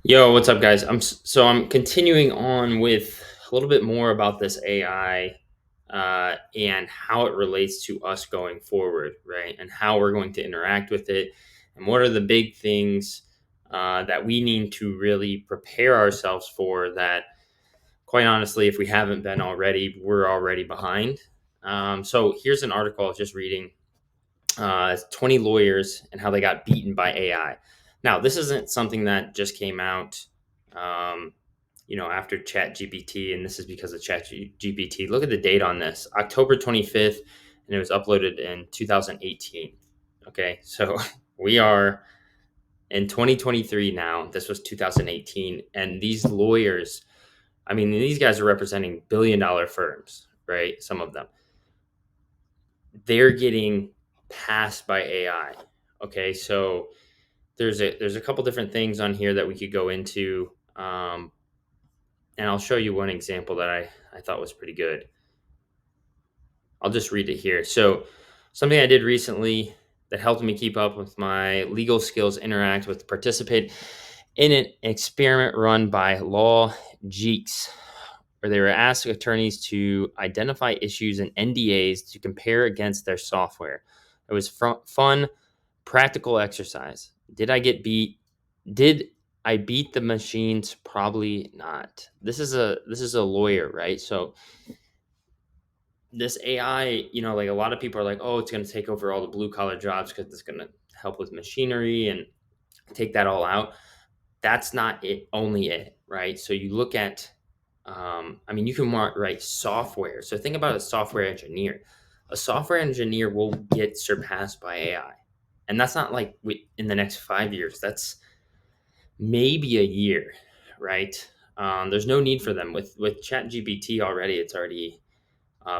Yo, what's up, guys? I'm continuing on with a little bit more about this AI and how it relates to us going forward, right? And how we're going to interact with it, and what are the big things that we need to really prepare ourselves for. That, quite honestly, if we haven't been already, we're already behind. So here's an article I was just reading: 20 lawyers and how they got beaten by AI. Now, this isn't something that just came out, um, after Chat GPT, and this is because of Chat GPT. Look at the date on this, October 25th, and it was uploaded in 2018. Okay, so we are in 2023 now. This was 2018, and these lawyers, I mean, these guys are representing billion-dollar firms, right? Some of them, they're getting passed by AI. Okay, so there's a couple different things on here that we could go into, and I'll show you one example that I thought was pretty good. I'll just read it here. So, something I did recently that helped me keep up with my legal skills, interact with, participate in an experiment run by Law Geeks, where they were asked attorneys to identify issues in NDAs to compare against their software. It was fun, practical exercise. Did I beat the machines? Probably not. This is a lawyer, right? So this AI, like a lot of people are like, oh, it's going to take over all the blue collar jobs because it's going to help with machinery and take that all out. That's not it, only it, right? So you look at, I mean, you can write software. So think about a software engineer. A software engineer will get surpassed by AI, and that's not like in the next 5 years. That's maybe a year, right? There's no need for them with Chat GPT already. It's already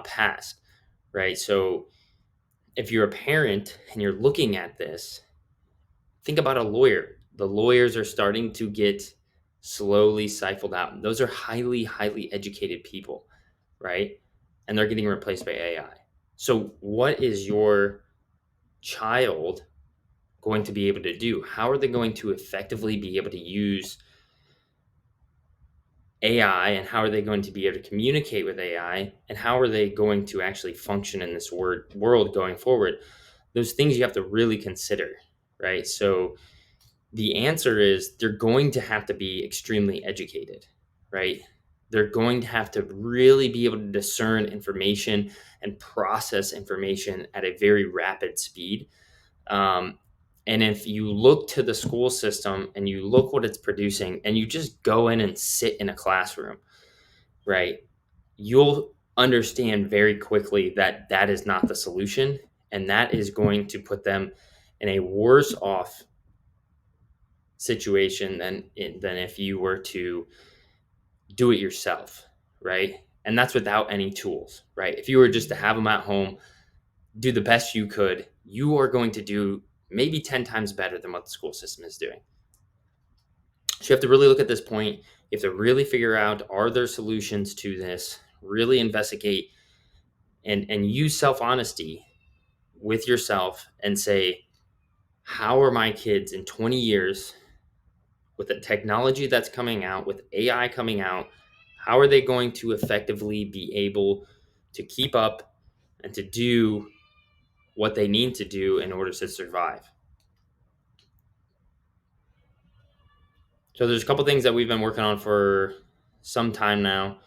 passed, right? So if you're a parent and you're looking at this, think about a lawyer. The lawyers are starting to get slowly siphoned out. Those are highly, highly educated people, right? And they're getting replaced by AI. So, what is your child going to be able to do? How are they going to effectively be able to use AI, and how are they going to be able to communicate with AI, and how are they going to actually function in this world going forward? Those things you have to really consider, right? So, the answer is they're going to have to be extremely educated, right? They're going to have to really be able to discern information and process information at a very rapid speed. Um, and if you look to the school system and you look what it's producing, and you just go in and sit in a classroom, right, you'll understand very quickly that that is not the solution. And that is going to put them in a worse off situation than if you were to do it yourself, right? And that's without any tools, right? If you were just to have them at home, do the best you could, you are going to do maybe 10 times better than what the school system is doing. So you have to really look at this point. You have to really figure out, are there solutions to this? Really investigate and use self honesty with yourself and say, how are my kids in 20 years, with the technology that's coming out, with AI coming out, how are they going to effectively be able to keep up and to do what they need to do in order to survive? So there's a couple things that we've been working on for some time now,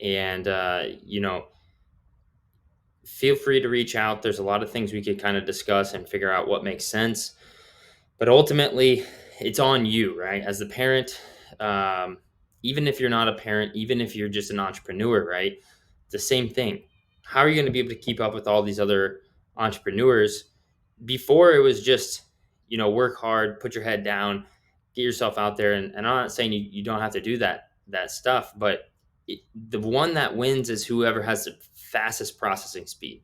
and feel free to reach out. There's a lot of things we could kind of discuss and figure out what makes sense, but ultimately, it's on you, right? As the parent, um, even if you're not a parent, even if you're just an entrepreneur, right? It's the same thing. How are you going to be able to keep up with all these other entrepreneurs? Before it was just, work hard, put your head down, get yourself out there. And I'm not saying you don't have to do that stuff, but the one that wins is whoever has the fastest processing speed.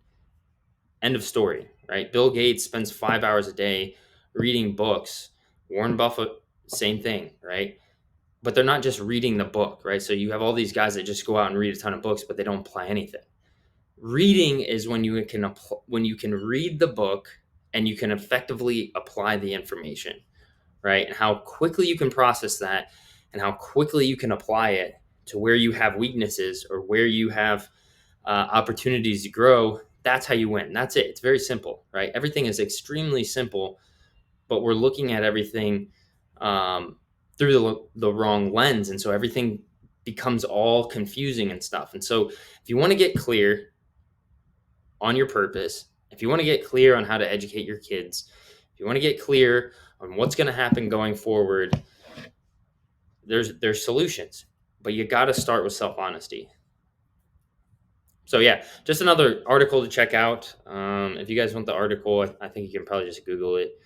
End of story, right? Bill Gates spends 5 hours a day reading books. Warren Buffett, same thing, right? But they're not just reading the book, right? So you have all these guys that just go out and read a ton of books, but they don't apply anything. Reading is when when you can read the book and you can effectively apply the information, right? And how quickly you can process that and how quickly you can apply it to where you have weaknesses or where you have opportunities to grow. That's how you win. That's it. It's very simple, right? Everything is extremely simple, but we're looking at everything through the wrong lens. And so everything becomes all confusing and stuff. And so if you want to get clear on your purpose, if you want to get clear on how to educate your kids, if you want to get clear on what's going to happen going forward, there's solutions, but you got to start with self-honesty. So yeah, just another article to check out. If you guys want the article, I think you can probably just Google it.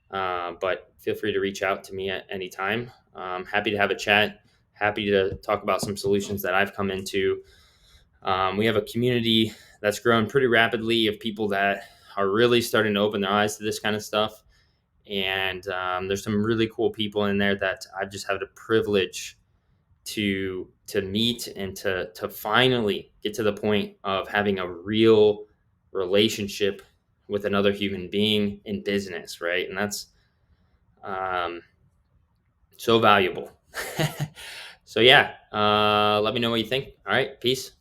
But feel free to reach out to me at any time. Happy to have a chat. Happy to talk about some solutions that I've come into. We have a community that's grown pretty rapidly of people that are really starting to open their eyes to this kind of stuff. And there's some really cool people in there that I've just had the privilege to meet and to finally get to the point of having a real relationship with another human being in business, right? And that's um, so valuable. So yeah, let me know what you think. All right, peace.